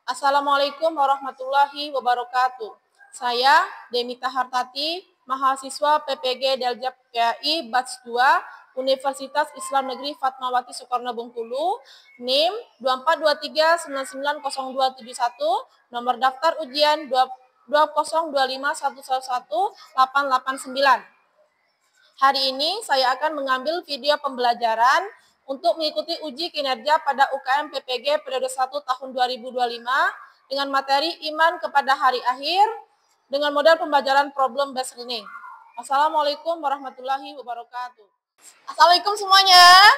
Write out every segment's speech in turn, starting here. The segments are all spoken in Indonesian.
Assalamualaikum warahmatullahi wabarakatuh. Saya Demita Hartati, mahasiswa PPG Daljab PAI Batch 2, Universitas Islam Negeri Fatmawati Soekarno Bengkulu, NIM 2423990271, nomor daftar ujian 20251118889. Hari ini saya akan mengambil video pembelajaran untuk mengikuti uji kinerja pada UKM PPG periode 1 tahun 2025 dengan materi iman kepada hari akhir dengan model pembelajaran problem based learning. Assalamualaikum warahmatullahi wabarakatuh. Assalamualaikum semuanya.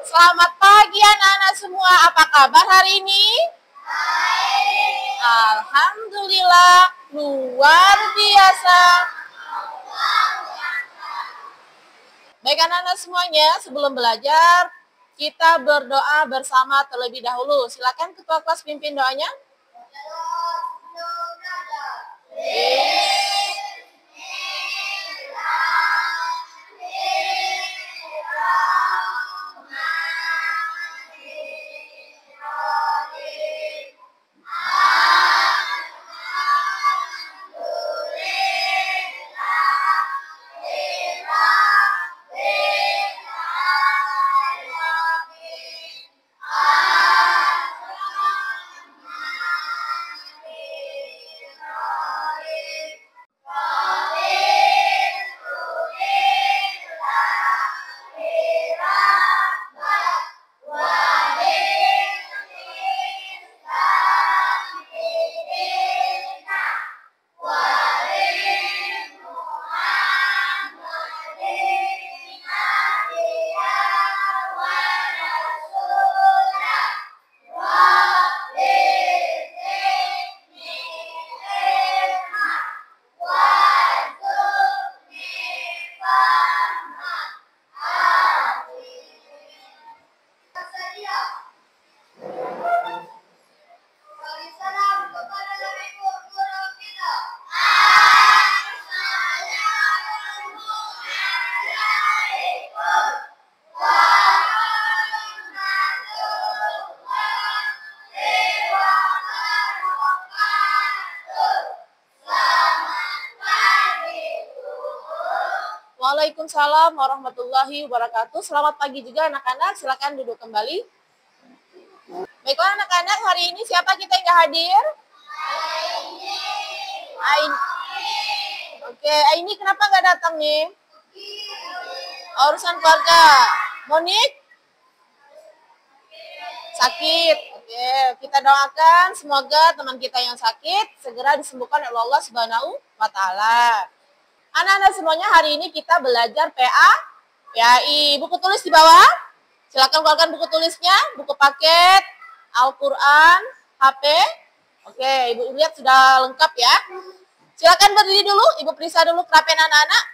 Selamat pagi anak-anak semua. Apa kabar hari ini? Alhamdulillah, luar biasa. Baik anak-anak semuanya, sebelum belajar, kita berdoa bersama terlebih dahulu. Silakan ketua kelas pimpin doanya. Waalaikumsalam warahmatullahi wabarakatuh. Selamat pagi juga anak-anak. Silakan duduk kembali. Baiklah anak-anak, hari ini siapa kita yang nggak hadir? Aini. Oke, Aini kenapa nggak datang nih? Urusan keluarga. Monik? Sakit. Oke, kita doakan semoga teman kita yang sakit segera disembuhkan oleh Allah Subhanahu wa Ta'ala. Anak-anak semuanya, hari ini kita belajar PAI. Buku tulis di bawah. Silakan keluarkan buku tulisnya, buku paket, Al-Quran, HP. Oke, Ibu lihat sudah lengkap ya. Silakan berdiri dulu, Ibu periksa dulu kerapian anak-anak.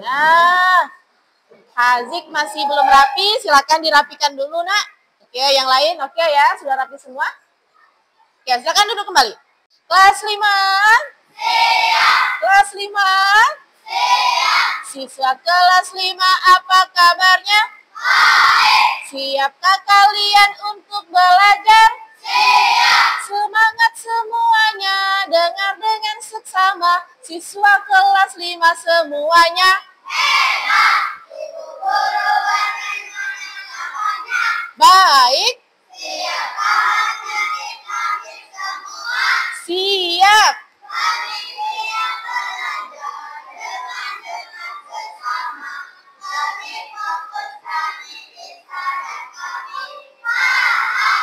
Nah, Hazik masih belum rapi, silakan dirapikan dulu nak. Oke, yang lain oke ya, sudah rapi semua. Oke, silakan duduk kembali. Kelas 5. Kelas 5. Siswa kelas 5, apa kabarnya? Siapkah kalian untuk belajar? Semangat semuanya, dengar dengan seksama. Siswa kelas 5 semuanya. Baik. Siap.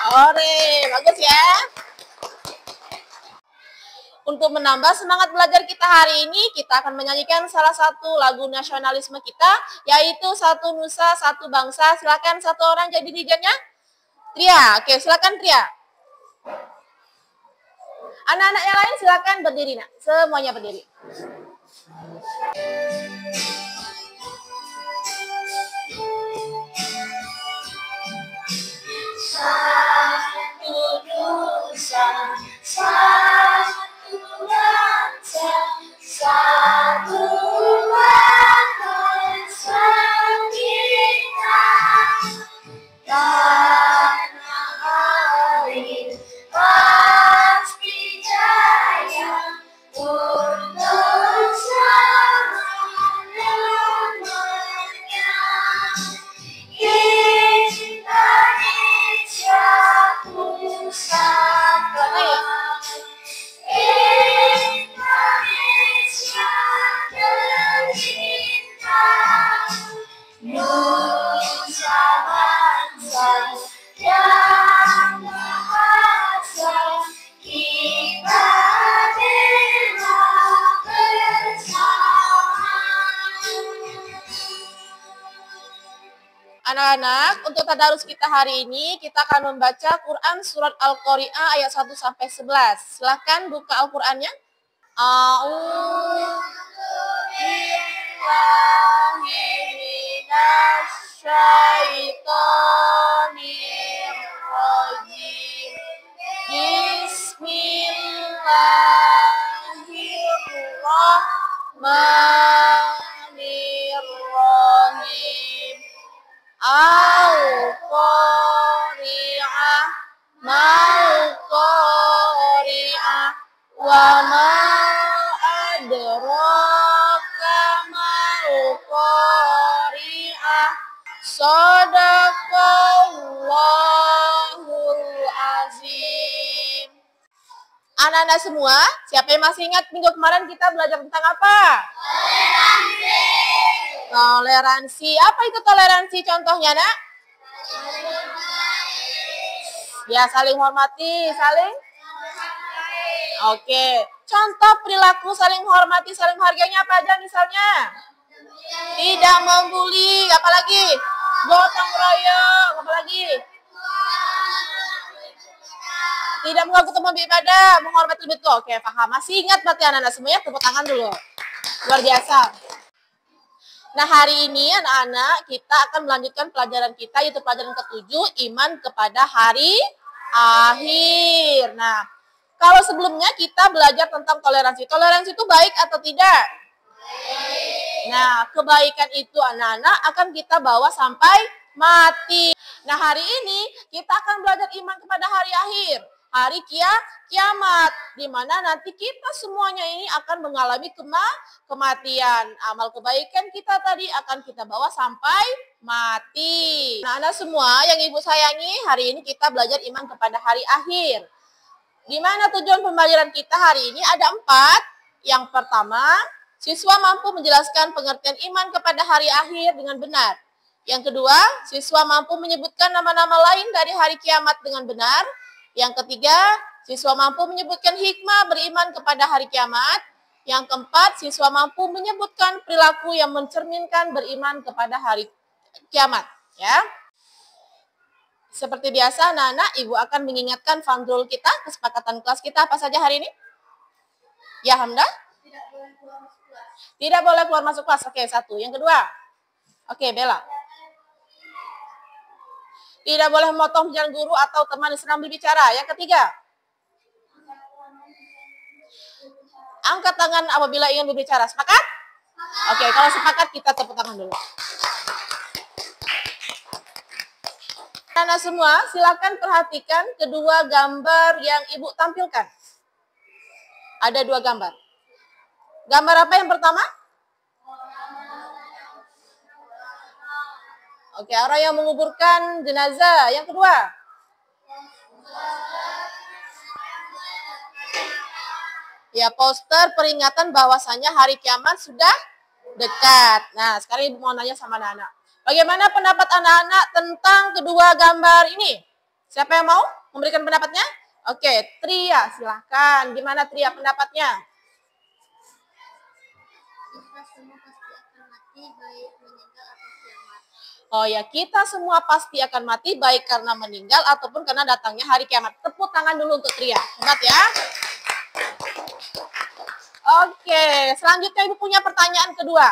Ore, bagus ya. Untuk menambah semangat belajar kita hari ini, kita akan menyanyikan salah satu lagu nasionalisme kita, yaitu Satu Nusa, Satu Bangsa. Silakan satu orang jadi dirijennya. Tria, oke silakan Tria. Anak-anak yang lain silakan berdiri nak, semuanya berdiri. Satu Nusa, satu bangsa, satu bangsa. Anak-anak, untuk tadarus kita hari ini, kita akan membaca Quran Surat Al-Qari'ah ayat 1 sampai 11. Silahkan buka Al-Qur'annya. A'udzu billahi minasy syaithanir rajim. Bismillahirrahmanirrahim. Al-Qari'ah, mal-Qari'ah, wa ma adraka mal-Qari'ah. Shadaqallahul azim. Anak-anak semua, siapa yang masih ingat minggu kemarin kita belajar tentang apa? Toleransi. Apa itu toleransi contohnya, Nak? Ya, saling hormati, saling? Oke. Contoh perilaku saling menghormati, saling menghargainya apa aja misalnya? Tidak membuli, apalagi? Gotong royong, apalagi? Tidak mengganggu teman beribadah, menghormati lebih tua. Oke, paham. Masih ingat berarti anak-anak semuanya? Tepuk tangan dulu. Luar biasa. Nah, hari ini anak-anak kita akan melanjutkan pelajaran kita, yaitu pelajaran ke-7, iman kepada hari akhir. Nah, kalau sebelumnya kita belajar tentang toleransi. Toleransi itu baik atau tidak? Nah, kebaikan itu anak-anak akan kita bawa sampai mati. Nah, hari ini kita akan belajar iman kepada hari akhir. Hari kiamat, di mana nanti kita semuanya ini akan mengalami kematian. Amal kebaikan kita tadi akan kita bawa sampai mati. Nah, anak semua yang ibu sayangi, hari ini kita belajar iman kepada hari akhir. Di mana tujuan pembelajaran kita hari ini ada 4. Yang pertama, siswa mampu menjelaskan pengertian iman kepada hari akhir dengan benar. Yang kedua, siswa mampu menyebutkan nama-nama lain dari hari kiamat dengan benar. Yang ketiga, siswa mampu menyebutkan hikmah beriman kepada hari kiamat. Yang keempat, siswa mampu menyebutkan perilaku yang mencerminkan beriman kepada hari kiamat. Ya. Seperti biasa, anak-anak, ibu akan mengingatkan fandrul kita, kesepakatan kelas kita apa saja hari ini? Ya, Hamda? Tidak boleh keluar masuk kelas. Oke, 1. Yang kedua? Oke, Bella. Tidak boleh memotong jalan guru atau teman yang sedang berbicara. Yang ketiga? Angkat tangan apabila ingin berbicara. Sepakat? Oke, kalau sepakat kita tepuk tangan dulu. Anak semua, silakan perhatikan kedua gambar yang ibu tampilkan. Ada 2 gambar. Gambar apa yang pertama? Oke, orang yang menguburkan jenazah. Yang kedua? Ya, poster peringatan bahwasannya hari kiamat sudah dekat. Nah, sekarang ibu mau nanya sama anak-anak. Bagaimana pendapat anak-anak tentang kedua gambar ini? Siapa yang mau memberikan pendapatnya? Oke, Tria, silahkan. Gimana Tria pendapatnya? Kita semua pasti akan mati, baik meninggal atau kiamat. Oh ya, kita semua pasti akan mati, baik karena meninggal ataupun karena datangnya hari kiamat. Tepuk tangan dulu untuk Tria. Hebat ya. Oke, selanjutnya ibu punya pertanyaan kedua.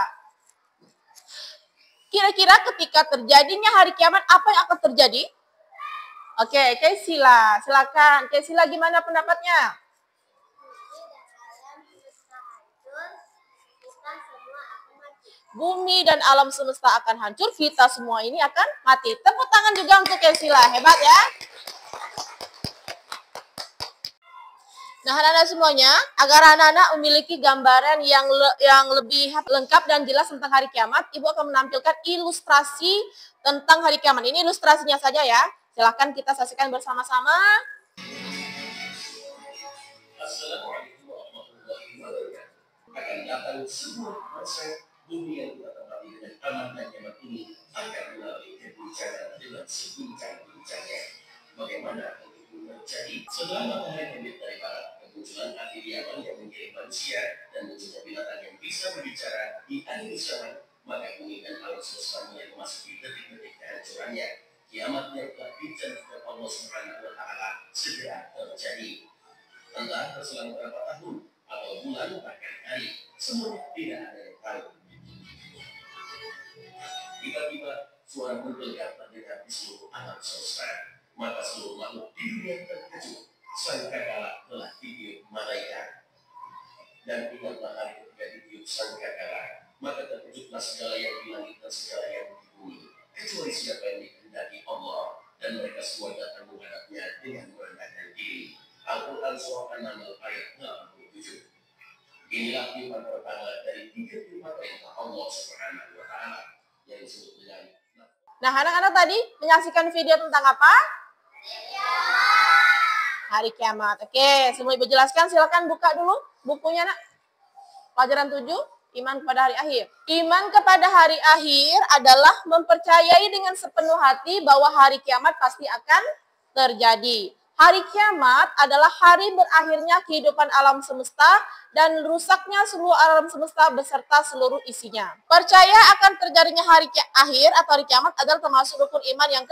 Kira-kira ketika terjadinya hari kiamat, apa yang akan terjadi? Oke, Kaisila, silakan. Kaisila, gimana pendapatnya? Bumi dan alam semesta akan hancur, kita semua ini akan mati. Tepuk tangan juga untuk Kaisila, hebat ya. Nah, anak-anak semuanya, agar anak-anak memiliki gambaran yang lebih lengkap dan jelas tentang hari kiamat, ibu akan menampilkan ilustrasi tentang hari kiamat. Ini ilustrasinya saja ya. Silahkan kita saksikan bersama-sama. Assalamualaikum warahmatullahi wabarakatuh. Akan datang sebuah masa bumi yang kita tempati dengan aman dan nyaman ini akan melalui berbicara dengan sebincang-bincangnya. Bagaimana itu terjadi? Setelah matahari terbit dari barat, kemunculan api liawan yang mengirim manusia dan munculnya binatang yang bisa berbicara di akhir zaman, maka bumi dan alam semesta yang memasuki detik-detik kehancuran. kehancurannya. Kiamat yang telah dijanjikan Allah Subhanahu wa Ta'ala segera terjadi. Entah berselang berapa tahun atau bulan bahkan hari, semua tidak ada yang tahu. Tiba-tiba suara menggelegar terdengar di seluruh alam semesta. Maka seluruh makhluk di dunia terkejut. Sangkakala telah ditiup malaikat. Dan ingatlah hari ketika ditiup sangkakala, maka terkejutlah segala yang di langit dan segala yang di bumi, kecuali siapa yang dikehendaki Allah, dan mereka semua datang menghadapnya dengan merendahkan diri. Al-Quran Surah An-Naml ayat 87. Inilah firman pertama dari 3 firman perintah Allah Subhanahu wa Ta'ala yang disebut dengan. Nah, anak-anak tadi menyaksikan video tentang apa? Hari kiamat. Oke, semua ibu jelaskan. Silakan buka dulu bukunya, nak. Pelajaran 7, iman kepada hari akhir. Iman kepada hari akhir adalah mempercayai dengan sepenuh hati bahwa hari kiamat pasti akan terjadi. Hari kiamat adalah hari berakhirnya kehidupan alam semesta dan rusaknya seluruh alam semesta beserta seluruh isinya. Percaya akan terjadinya hari akhir atau hari kiamat adalah termasuk rukun iman yang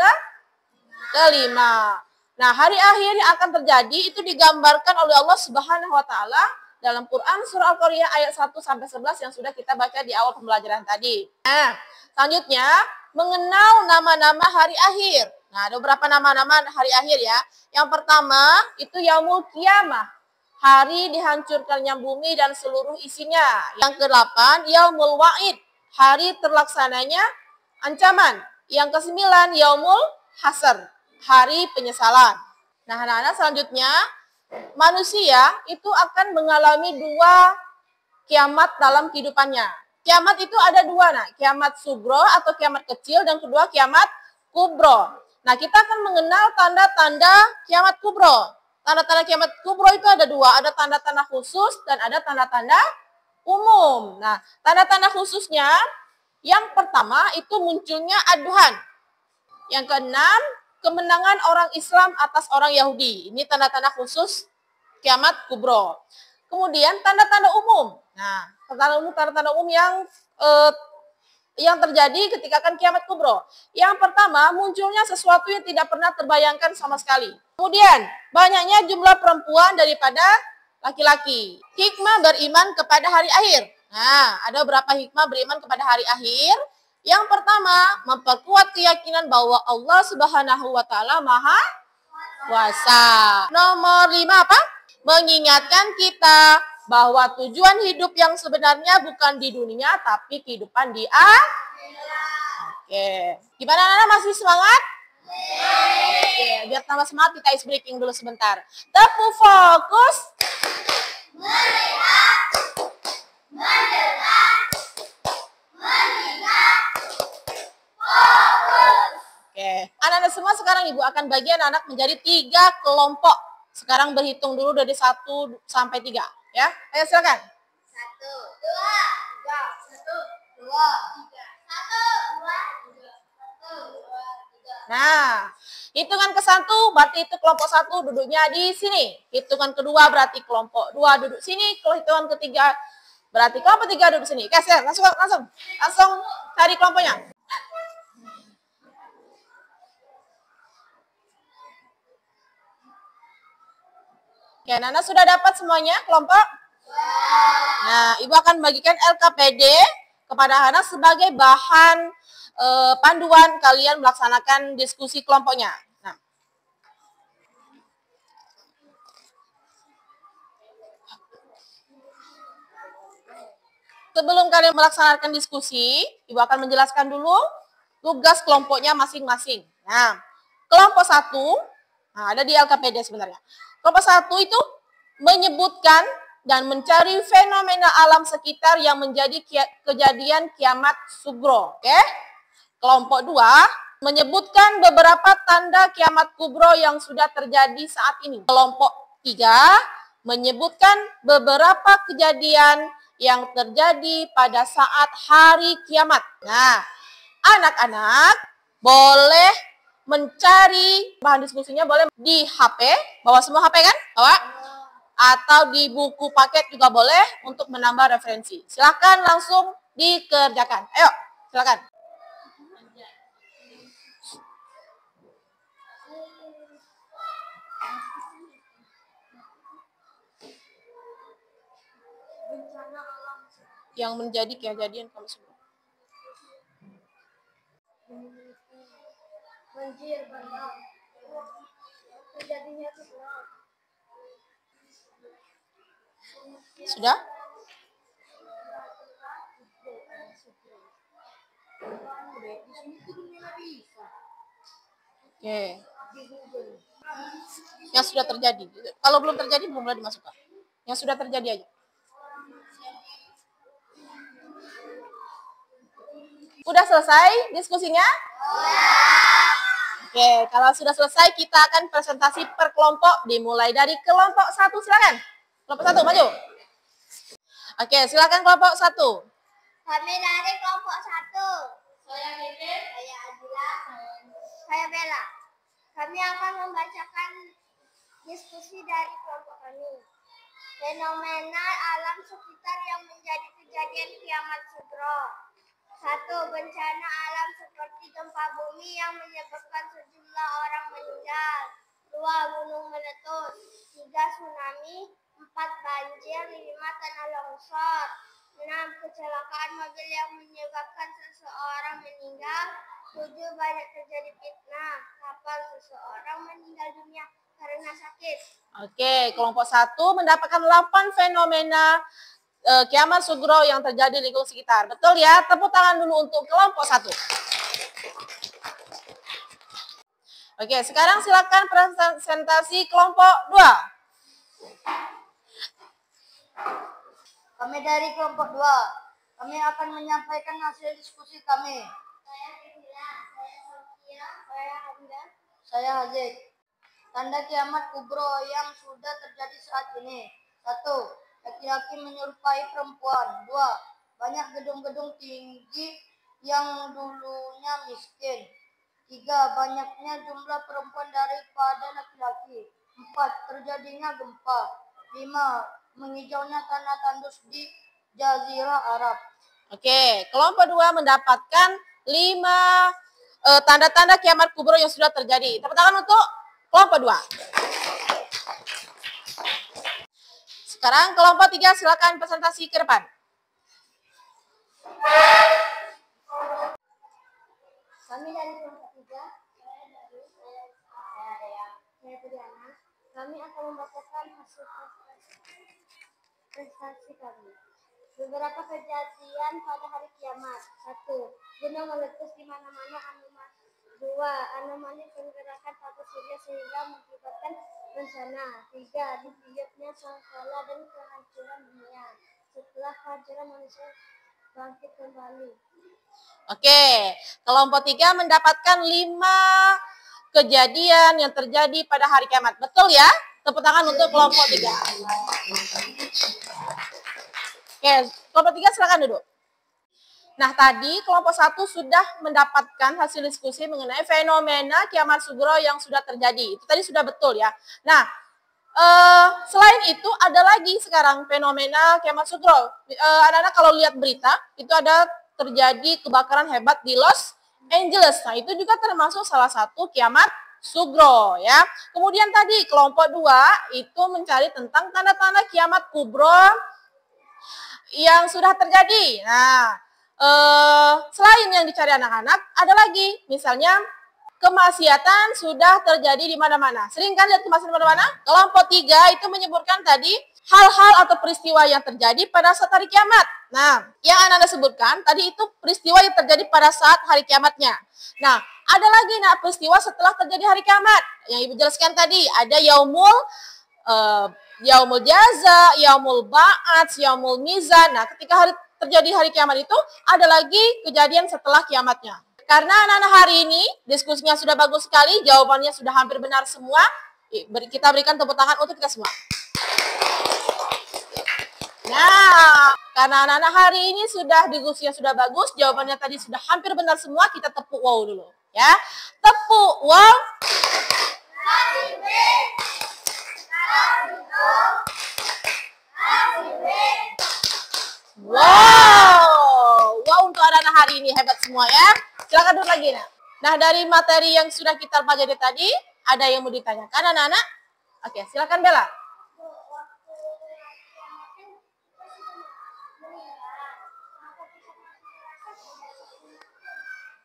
kelima. Nah, hari akhir yang akan terjadi itu digambarkan oleh Allah Subhanahu wa Ta'ala dalam Quran surah Al-Qari'ah ayat 1 sampai 11 yang sudah kita baca di awal pembelajaran tadi. Nah, selanjutnya mengenal nama-nama hari akhir. Nah, ada beberapa nama-nama hari akhir ya. Yang pertama itu Yaumul Qiyamah, hari dihancurkannya bumi dan seluruh isinya. Yang ke-8 Yaumul Wa'id, hari terlaksananya ancaman. Yang ke-9 Yaumul Hasr, hari penyesalan. Nah, anak-anak, selanjutnya manusia itu akan mengalami 2 kiamat dalam kehidupannya. Kiamat itu ada 2, nah, kiamat sugro atau kiamat kecil, dan kedua kiamat kubro. Nah, kita akan mengenal tanda-tanda kiamat kubro. Tanda-tanda kiamat kubro itu ada 2, ada tanda-tanda khusus dan ada tanda-tanda umum. Nah, tanda-tanda khususnya yang pertama itu munculnya aduhan. Yang ke-6, kemenangan orang Islam atas orang Yahudi. Ini tanda-tanda khusus kiamat kubro. Kemudian tanda-tanda umum. Nah, tanda-tanda umum yang terjadi ketika akan kiamat kubro. Yang pertama, munculnya sesuatu yang tidak pernah terbayangkan sama sekali. Kemudian, banyaknya jumlah perempuan daripada laki-laki. Hikmah beriman kepada hari akhir. Nah, ada beberapa hikmah beriman kepada hari akhir. Yang pertama, memperkuat keyakinan bahwa Allah Subhanahu wa Ta'ala Maha Kuasa. Nomor 5 apa? Mengingatkan kita bahwa tujuan hidup yang sebenarnya bukan di dunia, tapi kehidupan di akhirat. Oke. Gimana, anak-anak, masih semangat? Oke, biar tambah semangat kita ice breaking dulu sebentar. Tepu fokus. Melihat. Mendengar. Mengingat. Fokus. Oke. Anak-anak semua, sekarang ibu akan bagi anak-anak menjadi 3 kelompok. Sekarang berhitung dulu dari 1 sampai 3. Ya, ayo silakan. 1, 2, 3, 1, 2, 3, 1, 2, 3. Nah, hitungan ke-1 berarti itu kelompok 1 duduknya di sini. Hitungan kedua berarti kelompok 2 duduk sini. Kalau hitungan ketiga berarti kelompok 3 duduk sini. Oke, langsung cari kelompoknya. Oke, Nana sudah dapat semuanya kelompok? Nah, ibu akan bagikan LKPD kepada anak sebagai bahan panduan kalian melaksanakan diskusi kelompoknya. Nah, sebelum kalian melaksanakan diskusi, ibu akan menjelaskan dulu tugas kelompoknya masing-masing. Nah, kelompok 1, nah, ada di LKPD sebenarnya. Kelompok 1 itu menyebutkan dan mencari fenomena alam sekitar yang menjadi kejadian kiamat sugro. Oke? Kelompok 2 menyebutkan beberapa tanda kiamat kubro yang sudah terjadi saat ini. Kelompok 3 menyebutkan beberapa kejadian yang terjadi pada saat hari kiamat. Nah, anak-anak boleh mencari bahan diskusinya boleh di HP, bawa semua HP kan? Bawa? Atau di buku paket juga boleh untuk menambah referensi. Silakan langsung dikerjakan. Ayo, silakan. yang menjadi kejadian kiamat sughra. Banjir bandang. Terjadinya tsunami. Sudah? Oke. Yang sudah terjadi. Kalau belum terjadi belum boleh dimasukkan. Yang sudah terjadi aja. Udah selesai diskusinya? Oke, kalau sudah selesai kita akan presentasi per kelompok dimulai dari kelompok 1, silakan. Kelompok 1 maju. Oke, silakan kelompok 1. Kami dari kelompok 1. Saya Bebe, saya Adila, saya Bella. Kami akan membacakan diskusi dari kelompok kami. Fenomena alam sekitar yang menjadi kejadian kiamat sughra. 1. Bencana alam seperti gempa bumi yang menyebabkan sejumlah orang meninggal. 2. Gunung meletus. 3. Tsunami. 4. Banjir. 5. Tanah longsor. 6. Kecelakaan mobil yang menyebabkan seseorang meninggal. 7. Banyak terjadi fitnah. 8. Seseorang meninggal dunia karena sakit. Oke, kelompok 1 mendapatkan 8 fenomena kiamat sughra yang terjadi di lingkungan sekitar. Betul ya? Tepuk tangan dulu untuk kelompok 1. Oke, sekarang silakan presentasi kelompok 2. Kami dari kelompok 2. Kami akan menyampaikan hasil diskusi kami. Saya Fitila, saya Sofia, saya Hamda, saya Hazik. Tanda kiamat kubro yang sudah terjadi saat ini. 1. Laki-laki menyerupai perempuan. 2. Banyak gedung-gedung tinggi yang dulunya miskin. 3. Banyaknya jumlah perempuan daripada laki-laki. 4. Terjadinya gempa. 5. Menghijaunya tanah tandus di Jazirah Arab. Oke, kelompok 2 mendapatkan 5 tanda-tanda kiamat kubro yang sudah terjadi. Tepuk tangan untuk kelompok 2. Sekarang kelompok 3 silakan presentasi ke depan. Kami dari kelompok 3, saya Triana. Kami akan membacakan hasil prestasi kami. Beberapa kejadian pada hari kiamat. 1. Gunung meletus di mana-mana. 2. Anomali pergerakan tabur surya sehingga mengakibatkan bencana. 3. Ditiupnya sangkala dan kehancuran dunia. Setelah kehancuran manusia bangkit kembali. Oke, kelompok 3 mendapatkan 5 kejadian yang terjadi pada hari kiamat. Betul ya? Tepuk tangan untuk kelompok 3. Oke, kelompok 3 silakan duduk. Nah, tadi kelompok 1 sudah mendapatkan hasil diskusi mengenai fenomena kiamat sughra yang sudah terjadi. Itu tadi sudah betul ya. Nah, selain itu ada lagi sekarang fenomena kiamat sughra. Anak-anak kalau lihat berita, itu ada terjadi kebakaran hebat di Los Angeles. Nah, itu juga termasuk salah satu kiamat sughra ya. Kemudian tadi kelompok 2 itu mencari tentang tanda-tanda kiamat kubro yang sudah terjadi. Nah, selain yang dicari anak-anak, ada lagi. Misalnya, kemaksiatan sudah terjadi di mana-mana. Sering kan lihat kemaksiatan di mana-mana? Kelompok 3 itu menyebutkan tadi hal-hal atau peristiwa yang terjadi pada saat hari kiamat. Nah, yang anak-anak sebutkan tadi itu peristiwa yang terjadi pada saat hari kiamatnya. Nah, ada lagi peristiwa setelah terjadi hari kiamat. Yang Ibu jelaskan tadi, ada Yaumul Jaza, Yaumul Ba'ats, Yaumul Mizan. Nah, ketika terjadi hari kiamat itu, ada lagi kejadian setelah kiamatnya. Karena anak-anak hari ini diskusinya sudah bagus sekali, jawabannya sudah hampir benar semua. Kita berikan tepuk tangan untuk kita semua. Nah, karena anak-anak hari ini sudah diskusinya sudah bagus, jawabannya tadi sudah hampir benar semua, kita tepuk wow dulu. Ya, tepuk wow. Wow untuk anak-anak hari ini hebat semua ya. Silakan duduk lagi. Nah, dari materi yang sudah kita pelajari tadi, ada yang mau ditanyakan anak-anak? Oke, silakan Bella.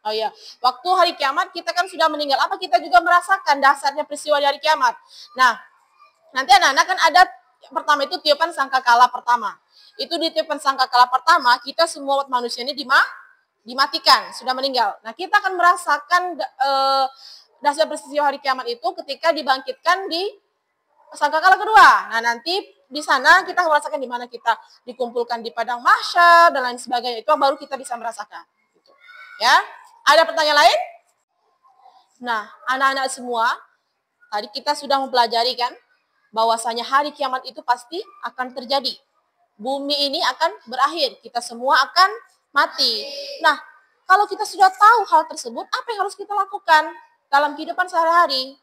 Oh iya, waktu hari kiamat kita kan sudah meninggal. Apa kita juga merasakan dahsyatnya peristiwa di hari kiamat? Nah, nanti anak-anak kan ada pertama itu tiupan sangkakala pertama. Itu di tiupan sangkakala pertama, kita semua manusia ini dimatikan, sudah meninggal. Nah, kita akan merasakan dahsyat peristiwa hari kiamat itu ketika dibangkitkan di sangkakala kedua. Nah, nanti di sana kita merasakan di mana kita dikumpulkan di padang mahsyar dan lain sebagainya. Itu baru kita bisa merasakan. Gitu. Ya, ada pertanyaan lain? Nah, anak-anak semua, tadi kita sudah mempelajari kan, bahwasanya hari kiamat itu pasti akan terjadi. Bumi ini akan berakhir, kita semua akan mati. Nah, kalau kita sudah tahu hal tersebut, apa yang harus kita lakukan dalam kehidupan sehari-hari?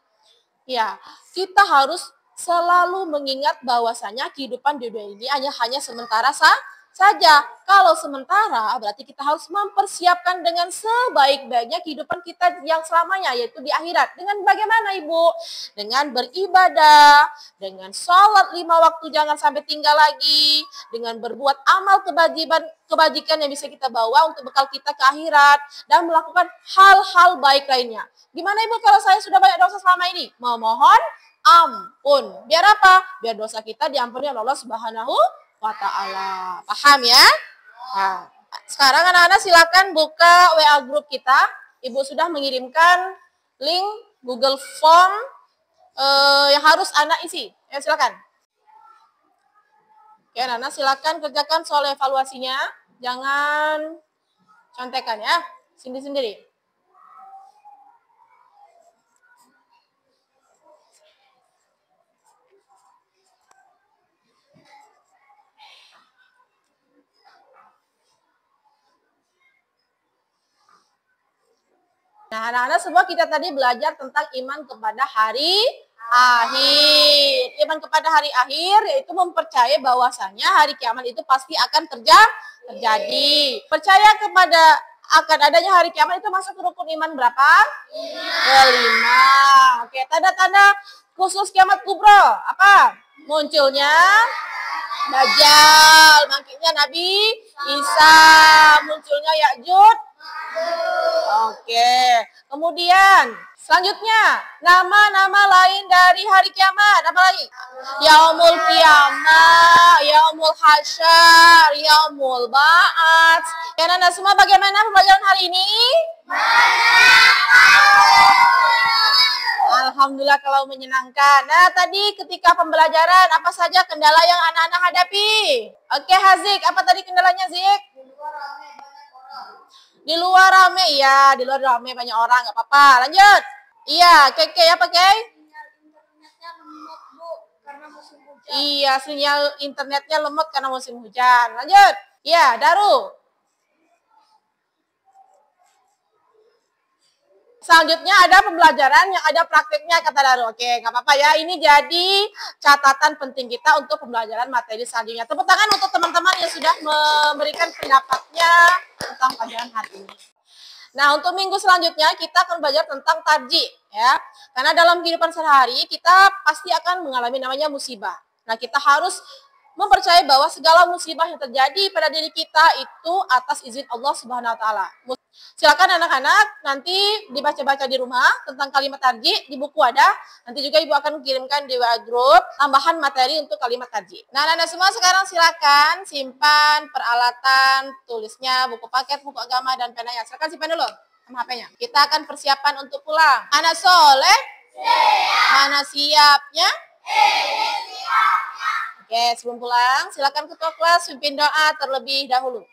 Ya, kita harus selalu mengingat bahwasanya kehidupan di dunia ini hanya sementara saja. Kalau sementara, berarti kita harus mempersiapkan dengan sebaik-baiknya kehidupan kita yang selamanya, yaitu di akhirat. Dengan bagaimana, Ibu? Dengan beribadah, dengan sholat 5 waktu jangan sampai tinggal lagi, dengan berbuat amal kebajikan yang bisa kita bawa untuk bekal kita ke akhirat, dan melakukan hal-hal baik lainnya. Gimana, Ibu, kalau saya sudah banyak dosa selama ini? Memohon ampun. Biar apa? Biar dosa kita diampuni oleh Allah Subhanahu wa ta'ala. Paham ya? Nah, sekarang anak-anak silakan buka WA grup kita. Ibu sudah mengirimkan link Google Form yang harus anak isi. Ya, silakan. Oke, anak-anak silakan kerjakan soal evaluasinya. Jangan contekan ya. Sendiri-sendiri. Nah, anak-anak semua kita tadi belajar tentang iman kepada hari akhir. Iman kepada hari akhir yaitu mempercayai bahwasanya hari kiamat itu pasti akan terjadi. Percaya kepada akan adanya hari kiamat itu masuk ke rukun iman berapa? 5. Oke, tanda-tanda khusus kiamat kubro apa? Munculnya Dajjal, bangkitnya Nabi Isa, munculnya Ya'juj. Oke, kemudian selanjutnya nama-nama lain dari hari kiamat apa lagi? Yaumul Qiyamah, Yaumul Hasyar, Yaumul Ba'ats. Ya, Anda semua bagaimana pembelajaran hari ini? Alhamdulillah kalau menyenangkan. Nah, tadi ketika pembelajaran apa saja kendala yang anak-anak hadapi? Oke, Hazik, apa tadi kendalanya, Zik? Di luar rame, ya. Di luar rame banyak orang, nggak apa-apa. Lanjut. Iya, Keke, apa, Kei? Internetnya lemot, Bu, karena musim hujan. Iya, sinyal internetnya lemot karena musim hujan. Lanjut. Iya, Daru. Selanjutnya ada pembelajaran yang ada prakteknya, kata Daru. Oke, nggak apa-apa ya. Ini jadi catatan penting kita untuk pembelajaran materi selanjutnya. Tepuk tangan untuk teman-teman yang sudah memberikan pendapatnya tentang pelajaran hari ini. Nah, untuk minggu selanjutnya kita akan belajar tentang tarji, ya. Karena dalam kehidupan sehari-hari kita pasti akan mengalami namanya musibah. Nah, kita harus mempercayai bahwa segala musibah yang terjadi pada diri kita itu atas izin Allah Subhanahu wa taala. Silakan anak-anak nanti dibaca-baca di rumah tentang kalimat tarji, di buku ada. Nanti juga Ibu akan kirimkan di WA group tambahan materi untuk kalimat tarji. Nah, anak-anak semua sekarang silakan simpan peralatan tulisnya, buku paket, buku agama dan penanya. Silakan simpan dulu sama HP-nya. Kita akan persiapan untuk pulang. Anak soleh? Siap. Mana siapnya? Oke, sebelum pulang silakan ketua kelas pimpin doa terlebih dahulu.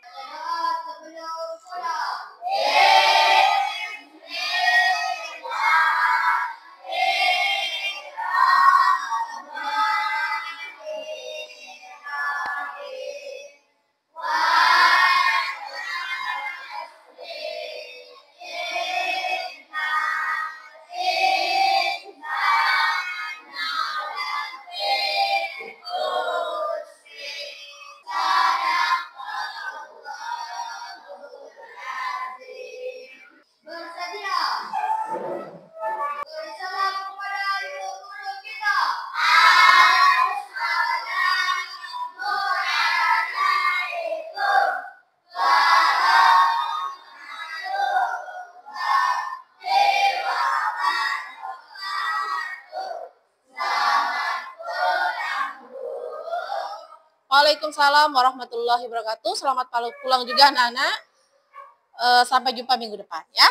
Waalaikumsalam warahmatullahi wabarakatuh. Selamat pulang juga anak-anak. Sampai jumpa minggu depan ya.